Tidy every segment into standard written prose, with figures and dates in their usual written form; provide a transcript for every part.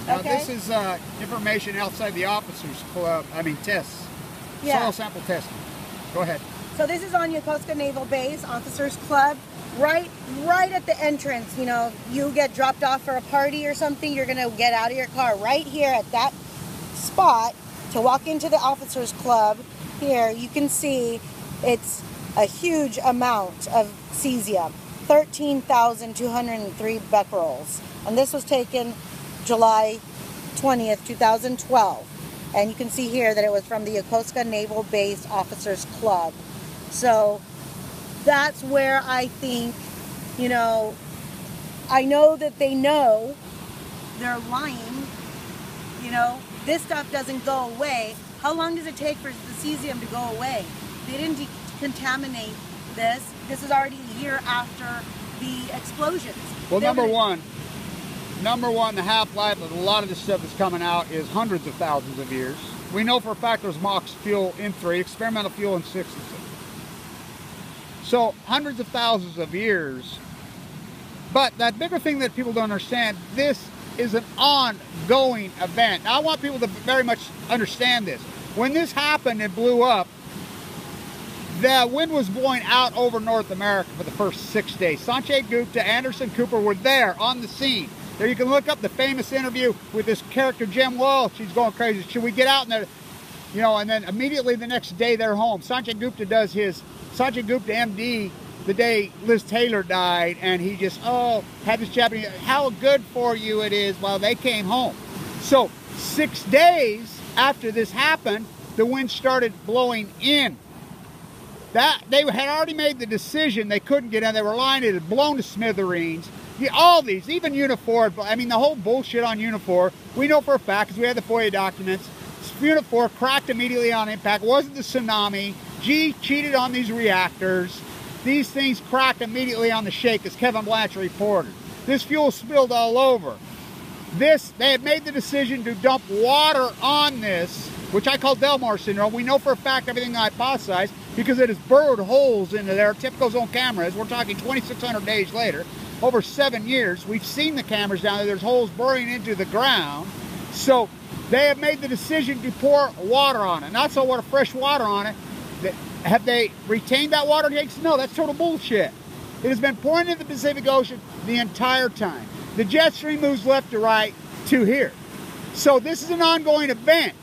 Now Okay. this is information outside the officers club. I mean tests. Yeah. Soil sample testing. Go ahead. So this is on Yokosuka Naval Base, Officers Club, right at the entrance. You know, you get dropped off for a party or something, you're gonna get out of your car right here at that spot to walk into the Officers Club. Here you can see it's a huge amount of cesium, 13,203 becquerels, and this was taken July 20th, 2012. And you can see here that it was from the Yokosuka Naval Base Officers Club. So that's where I think, you know, I know that they know they're lying. You know, this stuff doesn't go away. How long does it take for the cesium to go away? They didn't decontaminate this. This is already a year after the explosions. Well, number one, the half-life of a lot of this stuff that's coming out is hundreds of thousands of years. We know for a fact there's MOX fuel in 3, experimental fuel in 6 and 6. So hundreds of thousands of years. But that bigger thing that people don't understand, this is an ongoing event. Now, I want people to very much understand this. When this happened and blew up, the wind was blowing out over North America for the first 6 days. Sanjay Gupta, Anderson Cooper were there on the scene. There you can look up the famous interview with this character, Jim Wall. She's going crazy. Should we get out in there? You know, and then immediately the next day they're home. Sanjay Gupta does his, Sanjay Gupta MD, the day Liz Taylor died, and he just, had this Japanese, how good for you it is while they came home. So 6 days after this happened, the wind started blowing in. That they had already made the decision they couldn't get in. They were lying. It had blown to smithereens. All these, even Unifor, I mean the whole bullshit on Unifor, we know for a fact because we had the FOIA documents. Unifor cracked immediately on impact. It wasn't the tsunami. G cheated on these reactors. These things cracked immediately on the shake, as Kevin Blanchard reported. This fuel spilled all over. They had made the decision to dump water on this, which I call Delmar syndrome. We know for a fact everything I hypothesized because it has burrowed holes into there. TIPCO's own cameras. We're talking 2,600 days later. Over 7 years, we've seen the cameras down there. There's holes burrowing into the ground. So they have made the decision to pour water on it. Not so what, fresh water on it. Have they retained that water tanks? No, that's total bullshit. It has been pouring into the Pacific Ocean the entire time. The jet stream moves left to right to here. So this is an ongoing event.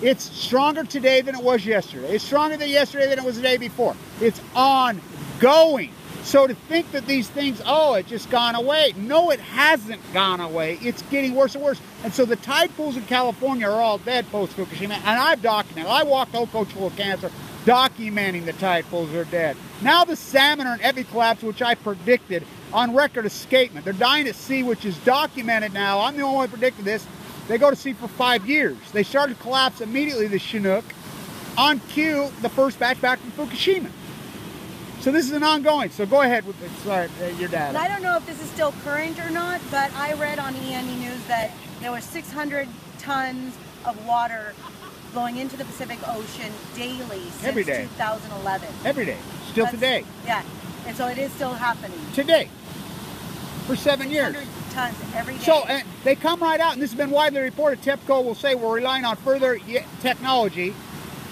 It's stronger today than it was yesterday. It's stronger than yesterday than it was the day before. It's ongoing. So to think that these things, it's just gone away. No, it hasn't gone away. It's getting worse and worse. And so the tide pools in California are all dead post-Fukushima. And I've documented. I walked Ocoach full of cancer documenting the tide pools are dead. Now the salmon are in heavy collapse, which I predicted on record escapement. They're dying at sea, which is documented now. I'm the only one who predicted this. They go to sea for 5 years. They started to collapse immediately, the Chinook. On cue, the first batch back from Fukushima. So this is an ongoing. So go ahead with your data. And I don't know if this is still current or not, but I read on ENE News that there were 600 tons of water going into the Pacific Ocean daily since 2011. Every day. Still today. Yeah. And so it is still happening. Today. For 7 years. 600 tons every day. So they come right out, and this has been widely reported. TEPCO will say we're relying on further technology,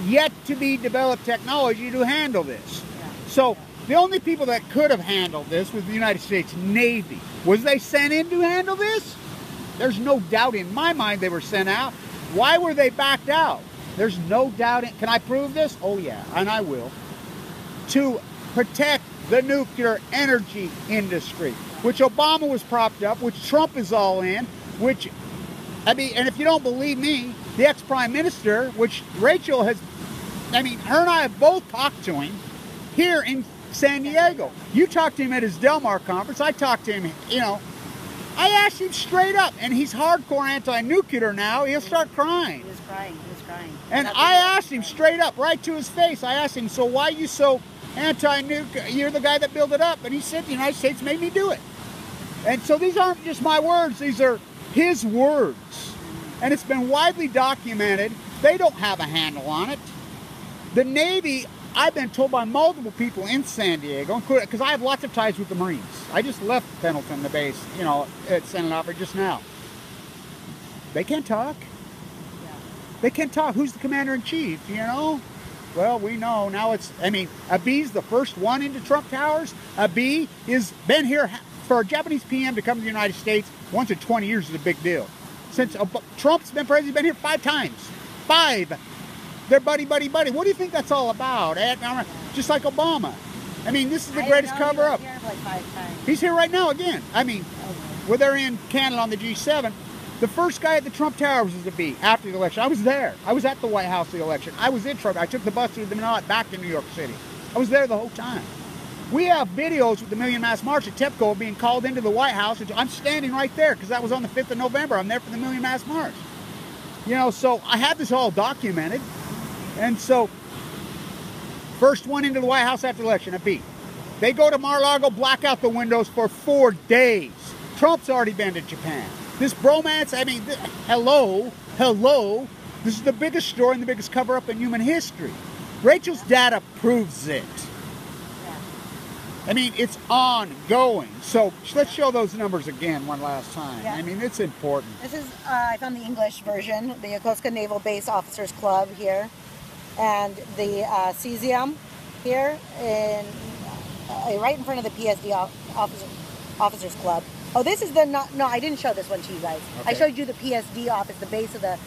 yet to be developed technology to handle this. Yeah. So the only people that could have handled this was the United States Navy. Was they sent in to handle this? There's no doubt in my mind they were sent out. Why were they backed out? There's no doubt. Can I prove this? Oh yeah, and I will. To protect the nuclear energy industry, which Obama was propped up, which Trump is all in, which, I mean, and if you don't believe me, the ex-prime minister, which Rachel has, I mean, her and I have both talked to him here in San Diego. You talked to him at his Delmar conference. I talked to him, you know. I asked him straight up, and he's hardcore anti-nuclear now. He'll start crying. He was crying. He was crying. And I asked him straight up, right to his face. I asked him, so why are you so anti-nuclear? You're the guy that built it up. And he said, the United States made me do it. And so these aren't just my words. These are his words. And it's been widely documented. They don't have a handle on it. The Navy, I've been told by multiple people in San Diego, because I have lots of ties with the Marines. I just left Pendleton, the base, you know, at Senate Opera just now. They can't talk. Yeah. They can't talk. Who's the commander-in-chief, you know? Well, we know now it's, I mean, Abe's the first one into Trump Towers. Abe has been here for a Japanese PM to come to the United States once in 20 years is a big deal. Since Trump's been president, he's been here 5 times. 5. They're buddy, buddy, buddy. What do you think that's all about? Just like Obama. I mean, this is the greatest cover-up. Like 5 times. He's here right now again. I mean, where they're in Canada on the G7. The first guy at the Trump Towers was Abe after the election. I was there. I was at the White House the election. I was in Trump. I took the bus through the Manila back to New York City. I was there the whole time. We have videos with the Million Mass March at TEPCO being called into the White House. I'm standing right there because that was on the 5th of November. I'm there for the Million Mass March. You know, so I had this all documented. And so, first one into the White House after the election, Abe. They go to Mar-a-Lago, black out the windows for 4 days. Trump's already been to Japan. This bromance, I mean, hello. This is the biggest story and the biggest cover-up in human history. Rachel's data proves it. I mean, it's ongoing. So let's show those numbers again one last time. Yeah. I mean, it's important. This is, I found the English version, the Yokosuka Naval Base Officers Club here, and the cesium here, right in front of the PSD Officers Club. Oh, this is the, no, I didn't show this one to you guys. Okay. I showed you the PSD office, the base of the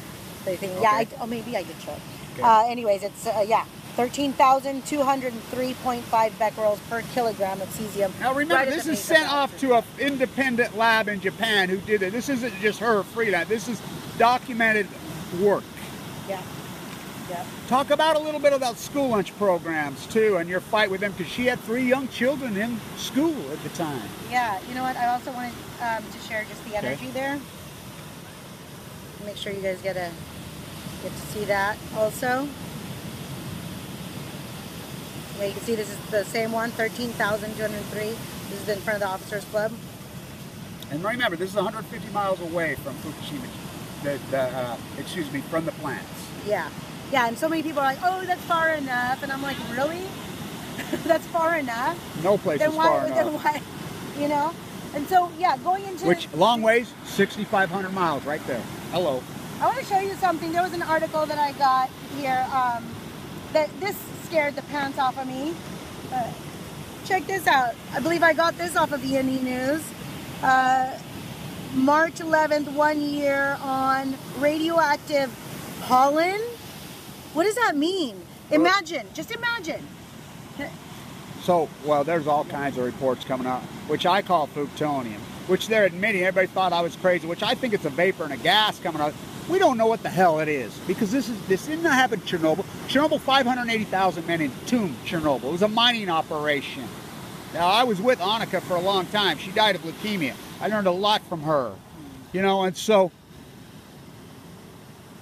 thing. Okay. Yeah, maybe I did show it. Okay. Anyways, it's, yeah. 13,203.5 becquerels per kilogram of cesium. Now remember, this is sent off to an independent lab in Japan who did it. This isn't just her freelance. This is documented work. Yeah. Yeah. Talk about a little bit about school lunch programs too, and your fight with them, because she had 3 young children in school at the time. Yeah. You know what? I also wanted to share just the energy there. Make sure you guys get to see that also. Yeah, you can see this is the same one, 13,203. This is in front of the Officers Club. And remember, this is 150 miles away from Fukushima, excuse me, from the plants. Yeah. Yeah, and so many people are like, oh, that's far enough. And I'm like, really? That's far enough? No place is far enough. Then why, you know? And so, yeah, going into... Which, long ways, 6,500 miles right there. Hello. I want to show you something. There was an article that I got here that this scared the pants off of me. Check this out. I believe I got this off of E&E News. March 11th, 1 year on radioactive pollen. What does that mean? Imagine, just imagine. So, well, there's all kinds of reports coming out, which I call plutonium, which they're admitting. Everybody thought I was crazy, which I think it's a vapor and a gas coming out. We don't know what the hell it is, because this didn't happen in Chernobyl. Chernobyl, 580,000 men entombed Chernobyl. It was a mining operation. Now, I was with Annika for a long time. She died of leukemia. I learned a lot from her, you know, and so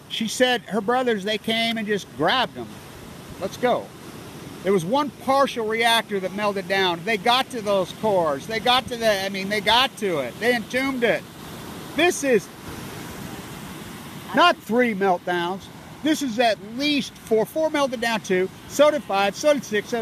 she said her brothers, they came and just grabbed them. Let's go. There was one partial reactor that melted down. They got to those cores. They got to they got to it. They entombed it. This is not 3 meltdowns. This is at least 4. 4 melted down 2. So did 5. So did 6.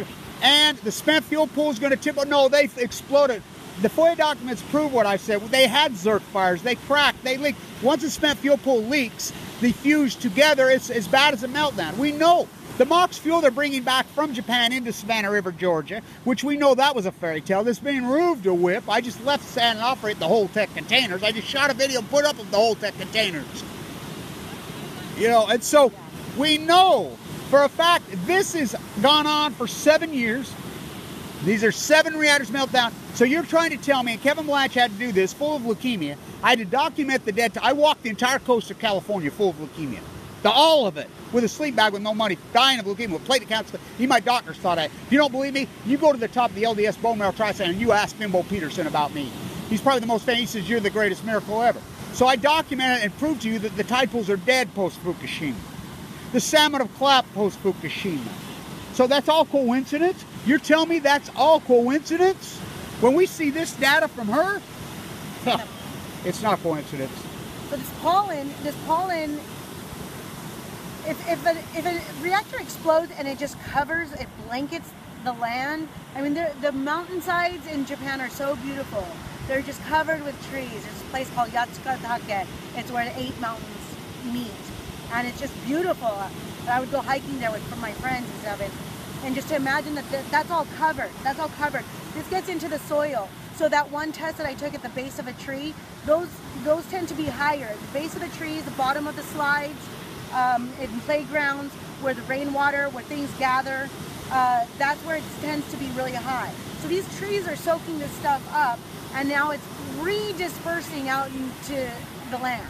And the spent fuel pool is going to tip. Oh, no, they exploded. The FOIA documents prove what I said. They had Zerk fires. They cracked. They leaked. Once the spent fuel pool leaks, they fuse together. It's as bad as a meltdown. We know. The MOX fuel they're bringing back from Japan into Savannah River, Georgia, which we know that was a fairy tale. That's being removed to whip. I just left San and operate the whole tech containers. I just shot a video and put up of the whole tech containers. You know, and so we know for a fact this has gone on for 7 years. These are 7 reactors meltdown. So you're trying to tell me, and Kevin Blanch had to do this, full of leukemia. I had to document the dead. I walked the entire coast of California full of leukemia. All of it. With a sleep bag with no money, dying of leukemia, with platelet counts. Even my doctors thought that. If you don't believe me, you go to the top of the LDS bone marrow tri-center and you ask Bimbo Peterson about me. He's probably the most famous. He says, you're the greatest miracle ever. So I documented and proved to you that the tide pools are dead post-Fukushima. The salmon have clapped post-Fukushima. So that's all coincidence? You're telling me that's all coincidence? When we see this data from her? It's not coincidence. But this pollen, if a reactor explodes and it just covers, it blankets the land. I mean, the mountainsides in Japan are so beautiful. They're just covered with trees. There's a place called Yatsukatake. It's where the 8 mountains meet. And it's just beautiful. I would go hiking there with my friends and stuff. And just to imagine that that's all covered. That's all covered. This gets into the soil. So that one test that I took at the base of a tree, those tend to be higher. The base of the trees, the bottom of the slides, in playgrounds, where the rainwater, where things gather, that's where it tends to be really high. So these trees are soaking this stuff up, and now it's redispersing out into the land.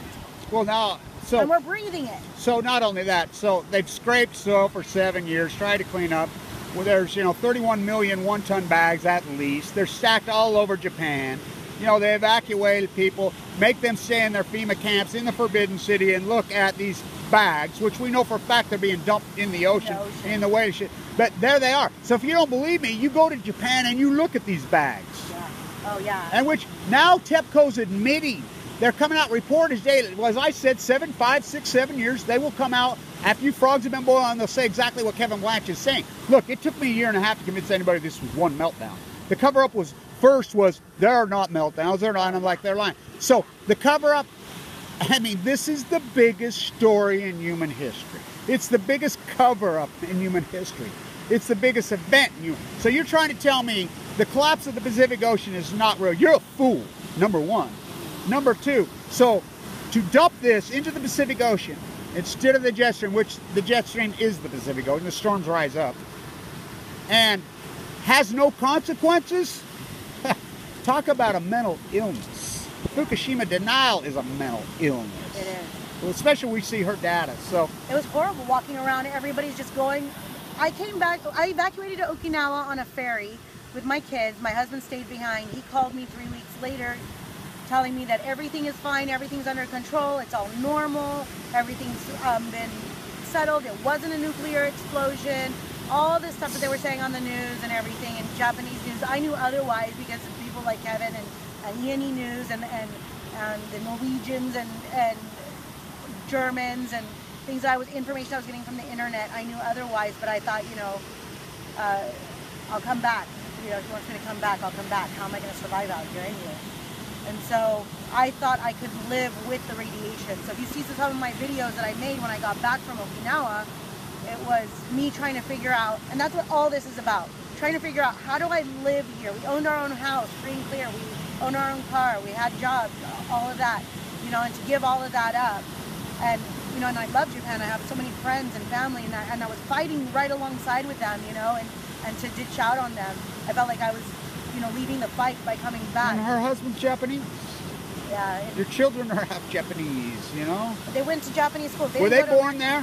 Well, now, so... And we're breathing it. So not only that, so they've scraped soil for 7 years, tried to clean up. Well, there's, 31 million one-ton bags at least. They're stacked all over Japan. They evacuated people, make them stay in their FEMA camps in the Forbidden City and look at these bags, which we know for a fact they're being dumped in the ocean, in the way of shit. But there they are. So if you don't believe me, you go to Japan and you look at these bags. Yeah. Oh, yeah. And which now TEPCO's admitting. They're coming out reporters daily. Well, as I said, 5, 6, 7 years, they will come out after you frogs have been boiled and they'll say exactly what Kevin Blanch is saying. Look, it took me 1.5 years to convince anybody this was one meltdown. The cover-up was there are not meltdowns, they're not, and I'm like, they're lying. So the cover-up, this is the biggest story in human history. It's the biggest cover-up in human history. It's the biggest event in human. So you're trying to tell me the collapse of the Pacific Ocean is not real. You're a fool, number one. Number two, so to dump this into the Pacific Ocean instead of the jet stream, which the jet stream is the Pacific Ocean, the storms rise up, and has no consequences? Talk about a mental illness. Fukushima denial is a mental illness. It is. Well, especially when we see her data. So it was horrible walking around. Everybody's just going. I came back. I evacuated to Okinawa on a ferry with my kids. My husband stayed behind. He called me 3 weeks later, telling me that everything is fine, everything's under control, it's all normal, everything's been settled, it wasn't a nuclear explosion, all this stuff that they were saying on the news and everything, and Japanese news. I knew otherwise because of people like Kevin and E&E News and the Norwegians and Germans and things information I was getting from the internet. I knew otherwise, but I thought, I'll come back. If he wants me to come back, I'll come back. How am I going to survive out here anyway? And so I thought I could live with the radiation. So if you see some of my videos that I made when I got back from Okinawa, it was me trying to figure out, and that's what all this is about, trying to figure out, how do I live here? We owned our own house, free and clear. We owned our own car. We had jobs, all of that, and to give all of that up. And, and I love Japan. I have so many friends and family, and I was fighting right alongside with them, and to ditch out on them. I felt like I was leaving the fight by coming back. And her husband's Japanese. Yeah. Your children are half Japanese, They went to Japanese school. Were they born there?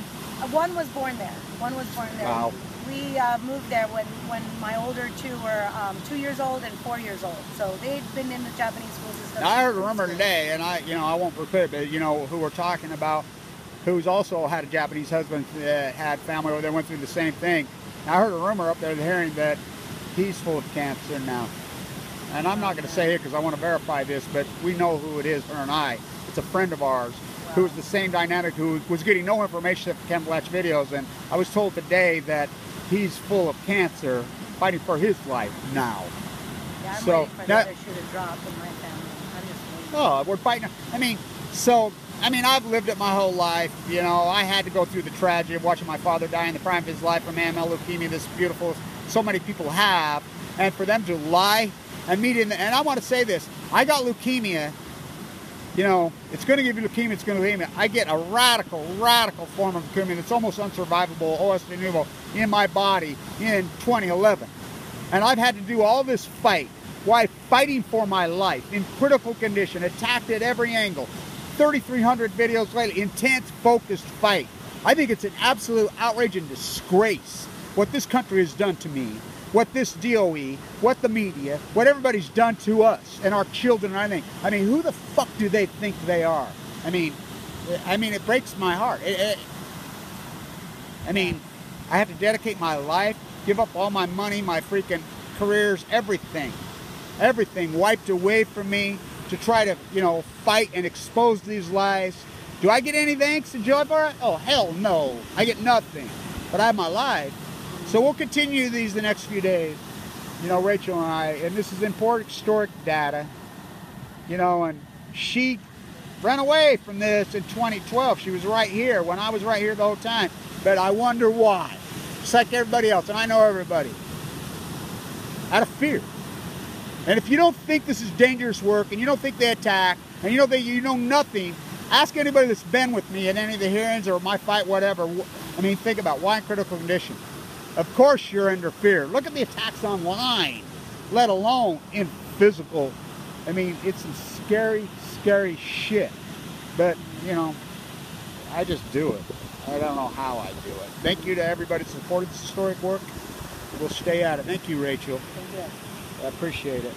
One was born there. One was born there. Wow. We moved there when my older two were 2 years old and 4 years old. So they'd been in the Japanese schools and stuff. Now, I heard a rumor today, and I won't repeat it, but who we're talking about, who's also had a Japanese husband, had family over there, went through the same thing. Now, I heard a rumor up there hearing that he's full of cancer now. And I'm not going to say it because I want to verify this, but we know who it is, her and I. It's a friend of ours who was the same dynamic, who was getting no information except Ken Blatch videos. And I was told today that he's full of cancer, fighting for his life now. Yeah, I'm waiting for the other shoe to drop in my family. I'm just waiting. Oh, we're fighting. I've lived it my whole life. I had to go through the tragedy of watching my father die in the prime of his life from AML leukemia, this beautiful, so many people have. And for them to lie, and I want to say this, I got leukemia, it's going to give you leukemia, it's going to leave me. I get a radical form of leukemia that's almost unsurvivable, OS de novo, in my body in 2011. And I've had to do all this fight, while fighting for my life, in critical condition, attacked at every angle, 3,300 videos later, intense, focused fight. I think it's an absolute outrage and disgrace what this country has done to me, what this DOE, what the media, what everybody's done to us and our children and everything. Who the fuck do they think they are? It breaks my heart. I have to dedicate my life, give up all my money, my freaking careers, everything wiped away from me to try to, fight and expose these lies. Do I get any thanks and joy for it? Oh, hell no. I get nothing. But I have my life. So we'll continue these the next few days, Rachel and I, and this is important historic data. You know, and she ran away from this in 2012. She was right here when I was right here the whole time. But I wonder why. Just like everybody else, and I know everybody. Out of fear. And if you don't think this is dangerous work, and you don't think they attack, and you know nothing, ask anybody that's been with me at any of the hearings or my fight, whatever. I mean, think about why in critical condition. Of course you're under fear. Look at the attacks online, let alone in physical. I mean, it's some scary, scary shit. But, you know, I just do it. I don't know how I do it. Thank you to everybody that supported this historic work. We'll stay at it. Thank you, Rachel. Thank you. I appreciate it.